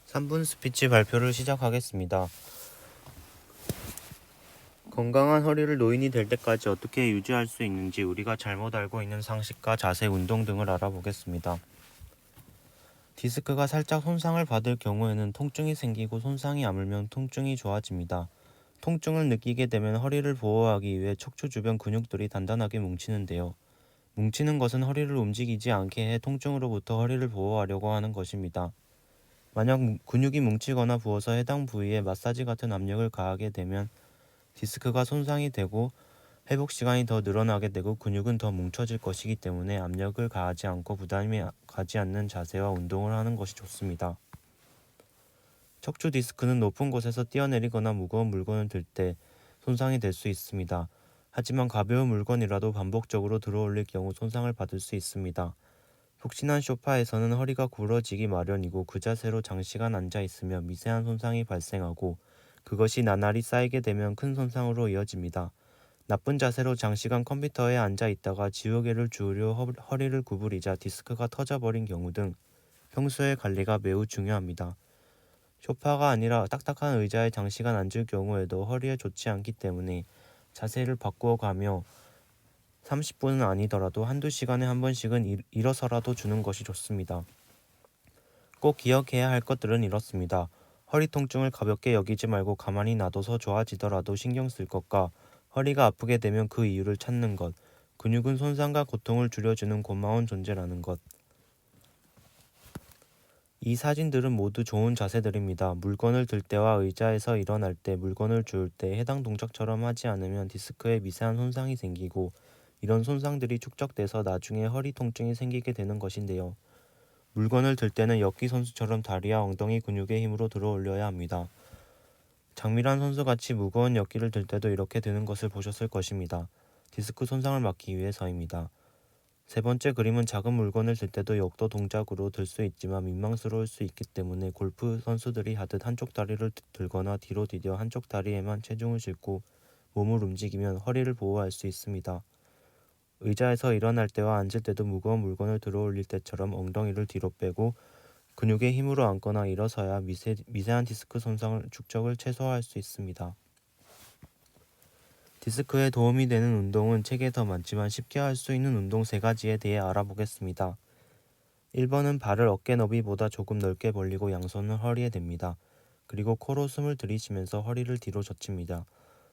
3분 스피치 발표를 시작하겠습니다. 건강한 허리를 노인이 될 때까지 어떻게 유지할 수 있는지 우리가 잘못 알고 있는 상식과 자세, 운동 등을 알아보겠습니다. 디스크가 살짝 손상을 받을 경우에는 통증이 생기고 손상이 아물면 통증이 좋아집니다. 통증을 느끼게 되면 허리를 보호하기 위해 척추 주변 근육들이 단단하게 뭉치는데요. 뭉치는 것은 허리를 움직이지 않게 해 통증으로부터 허리를 보호하려고 하는 것입니다. 만약 근육이 뭉치거나 부어서 해당 부위에 마사지 같은 압력을 가하게 되면 디스크가 손상이 되고 회복 시간이 더 늘어나게 되고 근육은 더 뭉쳐질 것이기 때문에 압력을 가하지 않고 부담이 가지 않는 자세와 운동을 하는 것이 좋습니다. 척추 디스크는 높은 곳에서 뛰어내리거나 무거운 물건을 들 때 손상이 될 수 있습니다. 하지만 가벼운 물건이라도 반복적으로 들어올릴 경우 손상을 받을 수 있습니다. 푹신한 소파에서는 허리가 굴러지기 마련이고 그 자세로 장시간 앉아 있으면 미세한 손상이 발생하고 그것이 나날이 쌓이게 되면 큰 손상으로 이어집니다. 나쁜 자세로 장시간 컴퓨터에 앉아 있다가 지우개를 주우려 허리를 구부리자 디스크가 터져버린 경우 등 평소의 관리가 매우 중요합니다. 소파가 아니라 딱딱한 의자에 장시간 앉을 경우에도 허리에 좋지 않기 때문에 자세를 바꾸어 가며 30분은 아니더라도 한두 시간에 한 번씩은 일어서라도 주는 것이 좋습니다. 꼭 기억해야 할 것들은 이렇습니다. 허리 통증을 가볍게 여기지 말고 가만히 놔둬서 좋아지더라도 신경 쓸 것과 허리가 아프게 되면 그 이유를 찾는 것, 근육은 손상과 고통을 줄여주는 고마운 존재라는 것. 이 사진들은 모두 좋은 자세들입니다. 물건을 들 때와 의자에서 일어날 때, 물건을 주울 때 해당 동작처럼 하지 않으면 디스크에 미세한 손상이 생기고 이런 손상들이 축적돼서 나중에 허리 통증이 생기게 되는 것인데요. 물건을 들 때는 역기 선수처럼 다리와 엉덩이 근육의 힘으로 들어 올려야 합니다. 장미란 선수같이 무거운 역기를 들 때도 이렇게 되는 것을 보셨을 것입니다. 디스크 손상을 막기 위해서입니다. 세 번째 그림은 작은 물건을 들 때도 역도 동작으로 들 수 있지만 민망스러울 수 있기 때문에 골프 선수들이 하듯 한쪽 다리를 들거나 뒤로 디뎌 한쪽 다리에만 체중을 싣고 몸을 움직이면 허리를 보호할 수 있습니다. 의자에서 일어날 때와 앉을 때도 무거운 물건을 들어 올릴 때처럼 엉덩이를 뒤로 빼고 근육의 힘으로 앉거나 일어서야 미세한 디스크 손상을 축적을 최소화할 수 있습니다. 디스크에 도움이 되는 운동은 책에 더 많지만 쉽게 할 수 있는 운동 3가지에 대해 알아보겠습니다. 1번은 발을 어깨 너비보다 조금 넓게 벌리고 양손을 허리에 댑니다. 그리고 코로 숨을 들이쉬면서 허리를 뒤로 젖힙니다.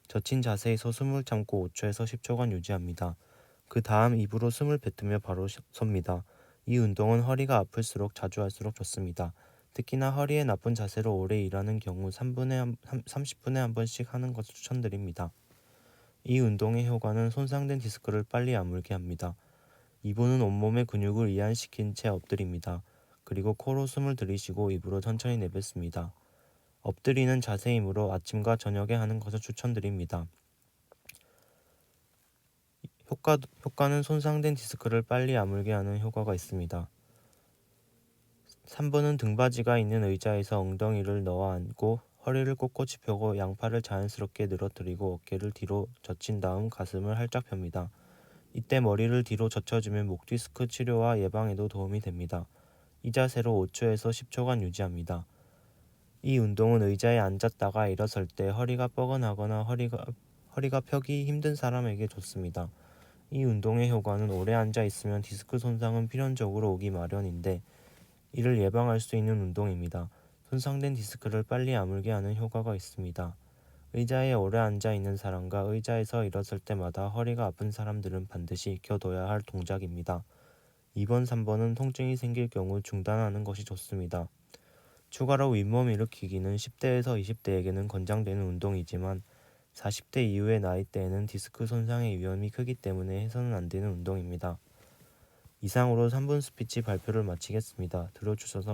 젖힌 자세에서 숨을 참고 5초에서 10초간 유지합니다. 그 다음 입으로 숨을 뱉으며 바로 섭니다. 이 운동은 허리가 아플수록 자주 할수록 좋습니다. 특히나 허리에 나쁜 자세로 오래 일하는 경우 30분에 한 번씩 하는 것을 추천드립니다. 이 운동의 효과는 손상된 디스크를 빨리 아물게 합니다. 2번은 온몸의 근육을 이완시킨 채 엎드립니다. 그리고 코로 숨을 들이쉬고 입으로 천천히 내뱉습니다. 엎드리는 자세이므로 아침과 저녁에 하는 것을 추천드립니다. 효과는 손상된 디스크를 빨리 아물게 하는 효과가 있습니다. 3번은 등받이가 있는 의자에서 엉덩이를 넣어 앉고 허리를 꼿꼿이 펴고 양팔을 자연스럽게 늘어뜨리고 어깨를 뒤로 젖힌 다음 가슴을 활짝 펴니다. 이때 머리를 뒤로 젖혀주면 목 디스크 치료와 예방에도 도움이 됩니다. 이 자세로 5초에서 10초간 유지합니다. 이 운동은 의자에 앉았다가 일어설 때 허리가 뻐근하거나 허리가 펴기 힘든 사람에게 좋습니다. 이 운동의 효과는 오래 앉아 있으면 디스크 손상은 필연적으로 오기 마련인데 이를 예방할 수 있는 운동입니다. 손상된 디스크를 빨리 아물게 하는 효과가 있습니다. 의자에 오래 앉아 있는 사람과 의자에서 일어설 때마다 허리가 아픈 사람들은 반드시 익혀둬야 할 동작입니다. 2번, 3번은 통증이 생길 경우 중단하는 것이 좋습니다. 추가로 윗몸 일으키기는 10대에서 20대에게는 권장되는 운동이지만 40대 이후의 나이대에는 디스크 손상의 위험이 크기 때문에 해서는 안 되는 운동입니다. 이상으로 3분 스피치 발표를 마치겠습니다. 들어주셔서 감사합니다.